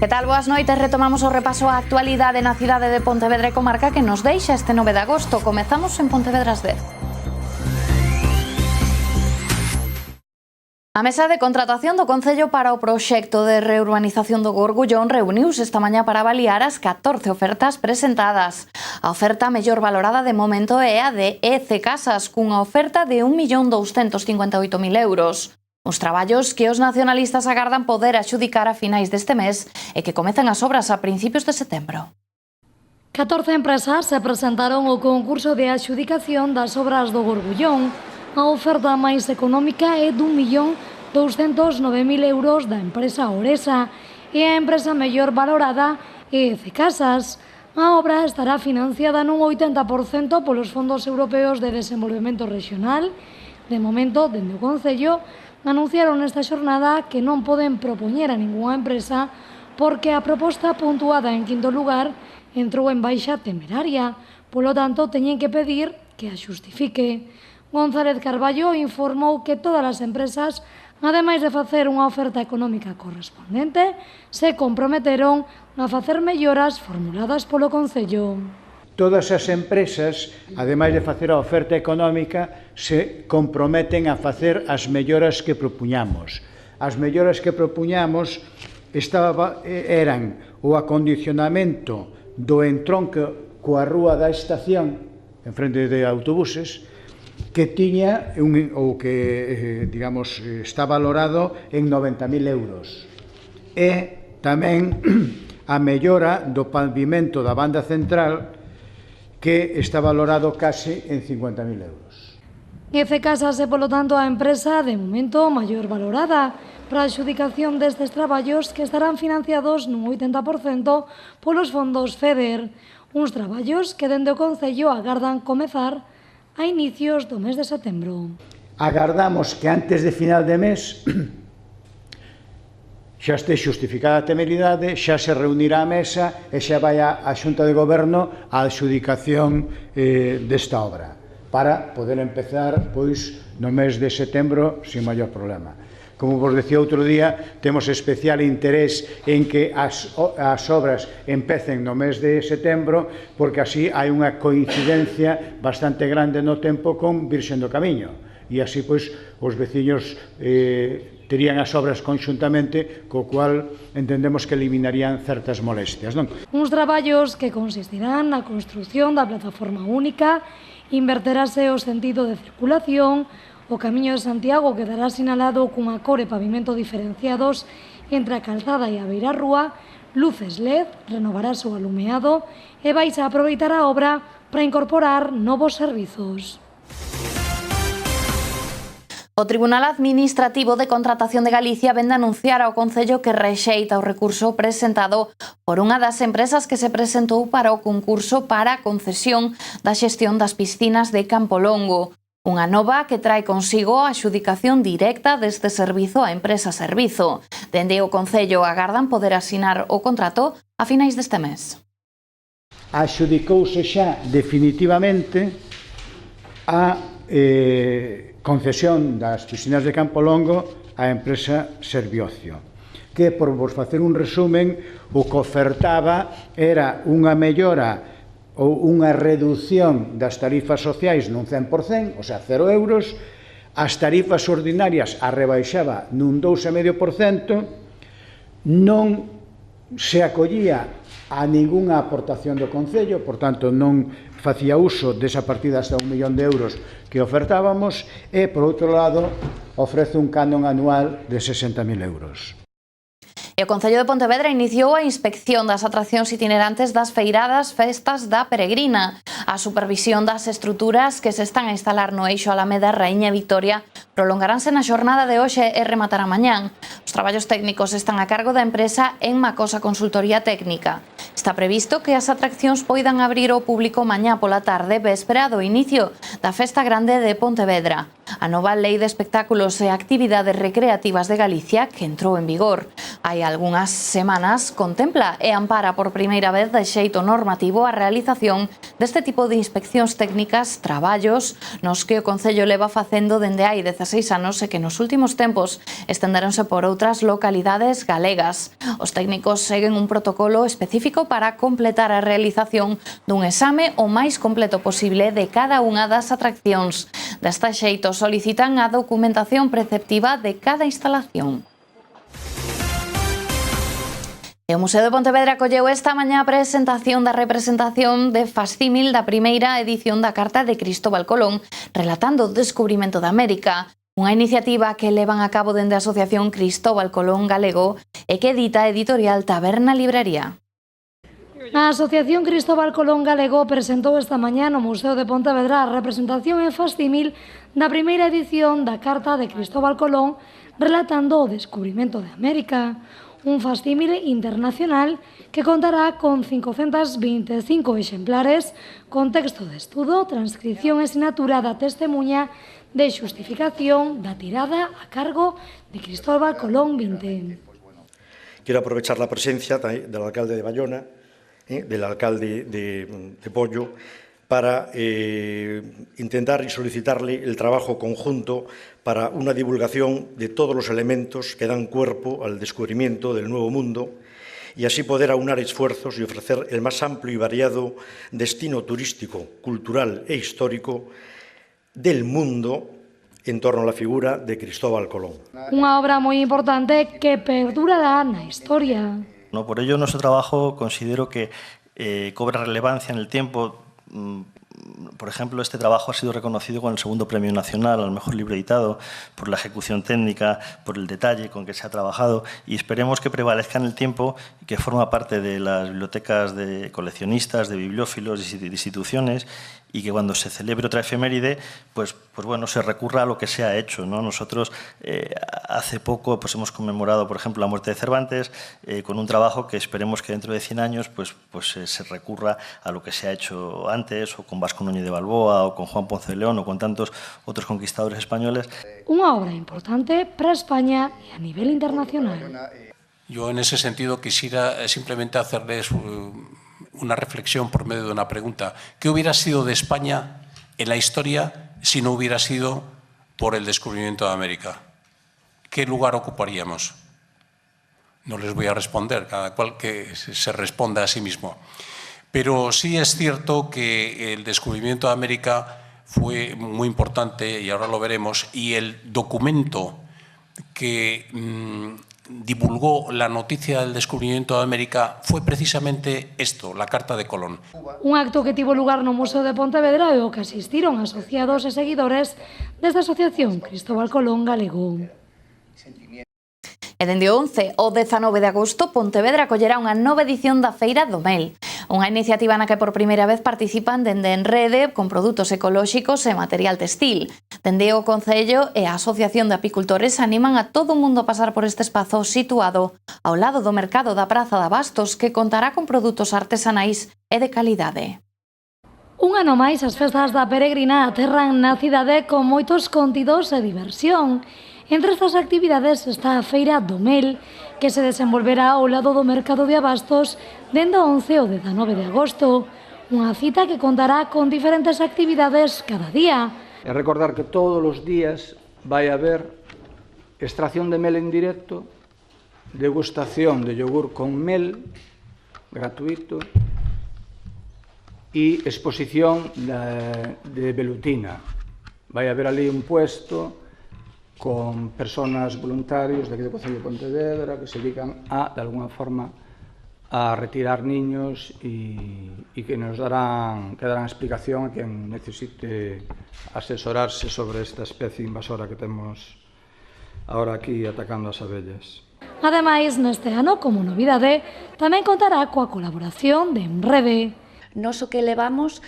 Que tal? Boas noites, retomamos o repaso á actualidade na cidade de Pontevedra e comarca que nos deixa este 9 de agosto. Comezamos en Pontevedras 10. A mesa de contratación do Concello para o proxecto de reurbanización do Gorgullón reuniuse esta mañá para avaliar as 14 ofertas presentadas. A oferta mellor valorada de momento é a de EC Casas, cunha oferta de 1.258.000 euros. Os traballos que os nacionalistas agardan poder adxudicar a finais deste mes e que comezan as obras a principios de setembro. 14 empresas se presentaron ao concurso de adxudicación das obras do Gorgullón. A oferta máis económica é de 1.209.000 euros da empresa Oresa e a empresa mellor valorada é EC Casas. A obra estará financiada nun 80% polos fondos europeos de desenvolvemento regional. De momento, dende o Concello, anunciaron nesta xornada que non poden propoñer a ningunha empresa porque a proposta puntuada en quinto lugar entrou en baixa temeraria. Polo tanto, teñen que pedir que a xustifique. González Carballo informou que todas as empresas, ademais de facer unha oferta económica correspondente, se comprometeron a facer melloras formuladas polo Concello. Todas as empresas, ademais de facer a oferta económica, se comprometen a facer as melloras que propuñamos. As melloras que propuñamos eran o acondicionamento do entronque coa rúa da estación, en frente de autobuses, que tiña está valorado en 90.000 euros. E tamén a mellora do pavimento da banda central, que está valorado case en 50.000 euros. EC Casas é, polo tanto, a empresa de momento maior valorada para a adxudicación destes traballos que estarán financiados nun 80% polos fondos FEDER, uns traballos que dende o Concello agardan comezar a inicios do mes de setembro. Agardamos que antes de final de mes xa este xustificada a temeridade, xa se reunirá a mesa e xa vai a Xunta de Goberno a adxudicación desta obra para poder empezar no mes de setembro sin maior problema. Como vos decía outro día, temos especial interés en que as obras empecen no mes de setembro porque así hai unha coincidencia bastante grande no tempo con Virxen do Camiño e así os veciños terían as obras conxuntamente, co cual entendemos que eliminarían certas molestias, non? Uns traballos que consistirán na construción da plataforma única, inverterase o sentido de circulación, o Camiño de Santiago quedará sinalado cunha cor e pavimento diferenciados entre a calzada e a beirarrúa, luces LED, renovarase o alumeado e vais a aproveitar a obra para incorporar novos servizos. O Tribunal Administrativo de Contratación de Galicia vén de anunciar ao Concello que rexeita o recurso presentado por unha das empresas que se presentou para o concurso para a concesión da xestión das piscinas de Campolongo. Unha nova que trae consigo a adxudicación directa deste servizo á empresa Servizo. Dende o Concello agardan poder asinar o contrato a finais deste mes. Adxudicouse xa definitivamente a concesión das piscinas de Campolongo á empresa Serviocio, que, por vos facer un resumen, o que ofertaba era unha mellora ou unha reducción das tarifas sociais nun 100%, o sea, 0 euros, as tarifas ordinarias a rebaixaba nun 2,5%, non se acollía a ningunha aportación do Concello, por tanto, non facía uso desa partida hasta 1 millón de euros que ofertábamos e, por outro lado, ofrece un canon anual de 60.000 euros. E o Concello de Pontevedra iniciou a inspección das atraccións itinerantes das feiradas festas da Peregrina. A supervisión das estruturas que se están a instalar no eixo Alameda Raíña Vitoria prolongaránse na xornada de hoxe e rematará mañán. Os traballos técnicos están a cargo da empresa En Macosa Consultoría Técnica. Está previsto que as atraccións poidan abrir ao público mañá pola tarde, véspera do inicio da Festa Grande de Pontevedra. A nova Lei de Espectáculos e Actividades Recreativas de Galicia, que entrou en vigor hai algunhas semanas, contempla e ampara por primeira vez de xeito normativo a realización deste tipo de inspeccións técnicas, traballos nos que o Concello leva facendo dende hai 16 anos e que nos últimos tempos estenderonse por outras noutras localidades galegas. Os técnicos seguen un protocolo específico para completar a realización dun exame o máis completo posible de cada unha das atraccións. Desta xeito solicitan a documentación preceptiva de cada instalación. E o Museo de Pontevedra acolleu esta mañá a presentación da representación de Fascímil da primeira edición da Carta de Cristóbal Colón, relatando o descubrimento de América, unha iniciativa que levan a cabo dende a Asociación Cristóbal Colón Galego e que edita a editorial Taberna Librería. A Asociación Cristóbal Colón Galego presentou esta mañá no Museo de Pontevedra a representación en Fascímil da primeira edición da Carta de Cristóbal Colón, relatando o descubrimento de América. Un fascímil internacional que contará con 525 exemplares con texto de estudo, transcripción e sinatura da testemunha de xustificación da tirada a cargo de Cristóbal Colón XX. Quiero aprovechar la presencia del alcalde de Bayona, del alcalde de Pollo, para intentar y solicitarle el trabajo conjunto para una divulgación de todos los elementos que dan cuerpo al descubrimiento del Nuevo Mundo y así poder aunar esfuerzos y ofrecer el más amplio y variado destino turístico, cultural e histórico del mundo en torno a la figura de Cristóbal Colón. Unha obra moi importante que perdurará na historia. Por ello, nuestro trabajo considero que cobra relevancia en el tiempo. Por ejemplo, este trabajo ha sido reconocido con el segundo Premio Nacional al Mejor Libro Editado por la ejecución técnica, por el detalle con que se ha trabajado y esperemos que prevalezca en el tiempo y que forma parte de las bibliotecas de coleccionistas, de bibliófilos y de instituciones y que cuando se celebre otra efeméride, pues bueno, se recurra a lo que se ha hecho, ¿no? Nosotros hace poco hemos conmemorado, por ejemplo, la muerte de Cervantes con un trabajo que esperemos que dentro de 100 años se recurra a lo que se ha hecho antes, o con Vasco Núñez de Balboa, o con Juan Ponce de León, o con tantos otros conquistadores españoles. Unha obra importante para España e a nivel internacional. Yo en ese sentido quisiera simplemente hacerles una reflexión por medio de una pregunta. ¿Qué hubiera sido de España en la historia si no hubiera sido por el descubrimiento de América? ¿Qué lugar ocuparíamos? No les voy a responder, cada cual que se responda a sí mismo. Pero sí es cierto que el descubrimiento de América fue muy importante, y ahora lo veremos, y el documento que divulgó la noticia del descubrimiento de América fue precisamente esto, la Carta de Colón. Un acto que tivo lugar no Museo de Pontevedra e o que asistiron asociados e seguidores desta Asociación Cristóbal Colón Galego. E dende o 11 ao 19 de agosto, Pontevedra acollerá unha nova edición da Feira do Mel, unha iniciativa na que por primeira vez participan dende Enrede con produtos ecolóxicos e material textil. Dende o Concello e a Asociación de Apicultores animan a todo o mundo a pasar por este espazo situado ao lado do mercado da Praza de Abastos, que contará con produtos artesanais e de calidade. Un ano máis, as festas da Peregrina aterran na cidade con moitos contidos e diversión. Entre estas actividades está a Feira do Mel, que se desenvolverá ao lado do mercado de Abastos dende o 11 ao 19 de agosto. Unha cita que contará con diferentes actividades cada día. E recordar que todos os días vai haber extracción de mel en directo, degustación de yogur con mel, gratuito, e exposición de velutina. Vai haber ali un puesto con personas voluntarios de aquí do Concello de Pontevedra que se dedican de alguna forma, a retirar niños e que nos darán explicación a quen necesite asesorarse sobre esta especie invasora que temos ahora aquí atacando as abellas. Ademais, neste ano, como novidade, tamén contará coa colaboración de Enrede. Nos o que levamos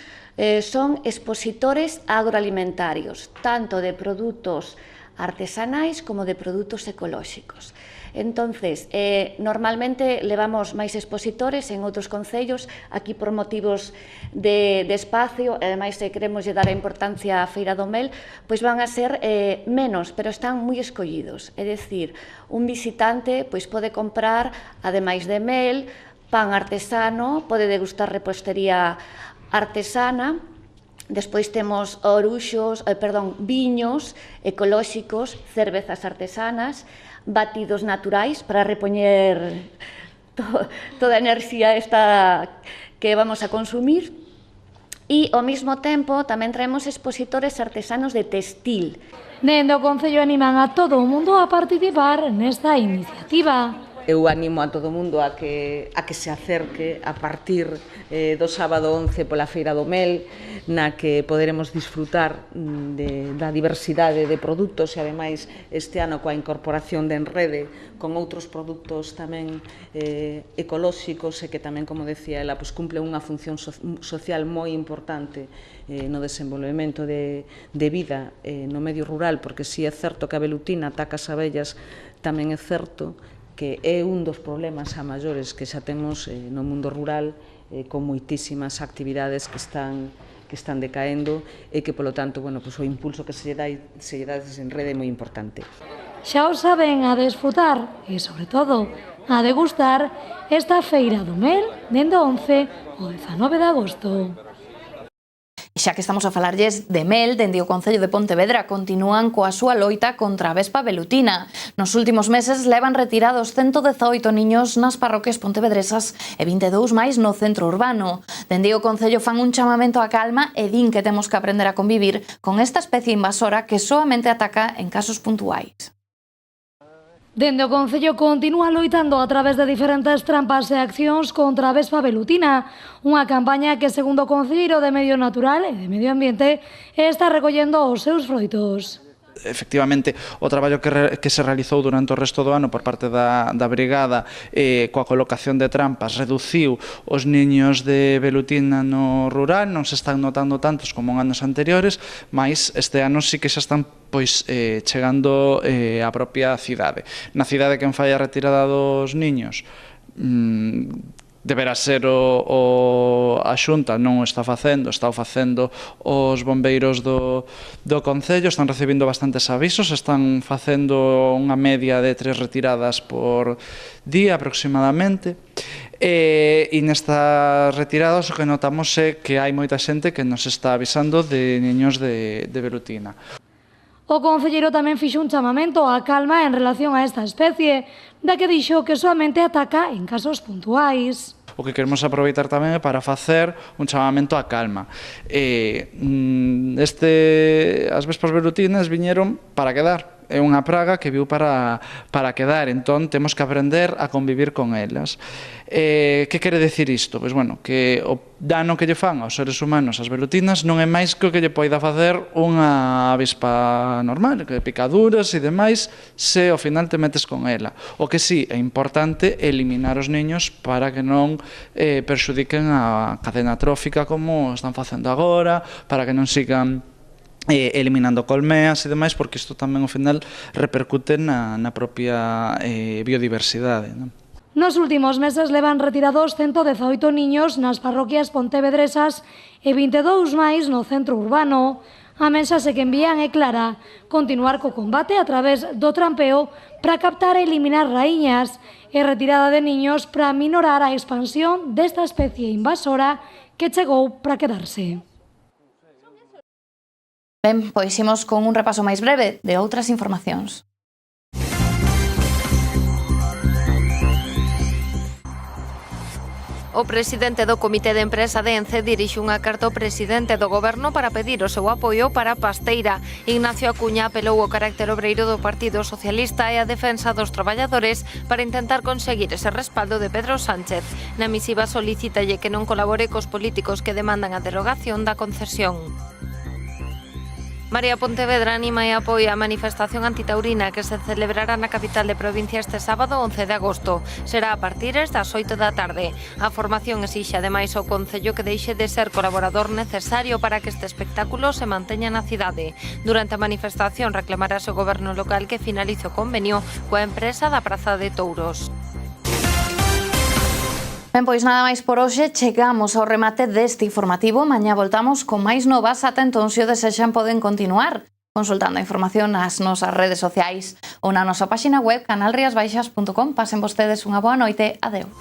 son expositores agroalimentarios, tanto de produtos artesanais como de produtos ecolóxicos. Entonces, normalmente levamos máis expositores en outros concellos, aquí por motivos de espacio, e ademais queremos dar a importancia á Feira do Mel, pois van a ser menos, pero están moi escollidos. É dicir, un visitante pois pode comprar, ademais de mel, pan artesano, pode degustar repostería artesana, Despois temos viños ecolóxicos, cervezas artesanas, batidos naturais para repoñer toda a enerxía esta que vamos a consumir. E, ao mesmo tempo, tamén traemos expositores artesanos de textil. Dende o Concello animan a todo o mundo a participar nesta iniciativa. Eu animo a todo o mundo a que se acerque a partir do sábado 11 pola Feira do Mel, na que poderemos disfrutar da diversidade de produtos e, ademais, este ano coa incorporación de Enrede con outros produtos tamén ecolóxicos e que tamén, como decía ela, cumplen unha función social moi importante no desenvolvemento de vida no medio rural, porque si é certo que a velutina ataca as abellas, tamén é certo que é un dos problemas a maiores que xa temos no mundo rural, con moitísimas actividades que están decaendo e que, polo tanto, o impulso que se lle dá desde Enrede é moi importante. Xa o saben, a desfrutar e, sobre todo, a degustar esta Feira do Mel dende o 11 ao 19 de agosto. Xa que estamos a falarlles de mel, dende o Concello de Pontevedra continúan coa súa loita contra a vespa velutina. Nos últimos meses levan retirados 118 niños nas parroquias pontevedresas e 22 máis no centro urbano. Dende o Concello fan un chamamento á calma e din que temos que aprender a convivir con esta especie invasora que soamente ataca en casos puntuais. Dende o Concello continúa loitando a través de diferentes trampas e accións contra a vespa velutina, unha campaña que, segundo o Concelleiro de Medio Natural e de Medio Ambiente, está recollendo os seus froitos. Efectivamente, o traballo que se realizou durante o resto do ano por parte da brigada coa colocación de trampas reduciu os niños de velutina no rural, non se están notando tantos como en anos anteriores, mas este ano sí que xa están chegando á propia cidade. Na cidade quen fai a retirada dos niños deberá ser a Xunta, non o está facendo os bombeiros do Concello, están recibindo bastantes avisos, están facendo unha media de 3 retiradas por día aproximadamente, e nestas retiradas o que notamos é que hai moita xente que nos está avisando de niños de velutina. O concelleiro tamén fixo un chamamento á calma en relación a esta especie, da que dixo que soamente ataca en casos puntuais. O que queremos aproveitar tamén é para facer un chamamento á calma. As vespas velutinas viñeron para quedar. É unha praga que viu para quedar, entón temos que aprender a convivir con elas. Que quere decir isto? Pois, bueno, que o dano que lle fan aos seres humanos as velutinas non é máis que o que lle poida facer unha avispa normal, que picaduras e demais, se ao final te metes con ela. O que sí é importante é eliminar os niños para que non perxudiquen a cadena trófica como están facendo agora, para que non sigan eliminando colmeas e demais, porque isto tamén ao final repercute na propia biodiversidade. Nos últimos meses levan retirados 118 niños nas parroquias pontevedresas e 22 máis no centro urbano. A mensaxe que envían é clara: continuar co combate a través do trampeo para captar e eliminar raíñas e retirada de niños para minorar a expansión desta especie invasora que chegou para quedarse. Ben, pois imos con un repaso máis breve de outras informacións. O presidente do Comité de Empresa de ENCE dirixe unha carta ao presidente do Goberno para pedir o seu apoio para a pasteira. Ignacio Acuña apelou ao carácter obreiro do Partido Socialista e a defensa dos traballadores para intentar conseguir ese respaldo de Pedro Sánchez. Na misiva solicítalle que non colabore cos políticos que demandan a derogación da concesión. Marea Pontevedra anima e apoia a manifestación antitaurina que se celebrará na capital de provincia este sábado 11 de agosto. Será a partir das 8 da tarde. A formación exixe ademais ao Concello que deixe de ser colaborador necesario para que este espectáculo se manteña na cidade. Durante a manifestación reclamarase ao goberno local que finalice o convenio coa empresa da Praza de Touros. Ben, pois nada máis por hoxe, chegamos ao remate deste informativo. Mañá voltamos con máis novas, ata entón se o desexan poden continuar consultando a información nas nosas redes sociais ou na nosa páxina web canalriasbaixas.com. Pasen vostedes unha boa noite, adeus.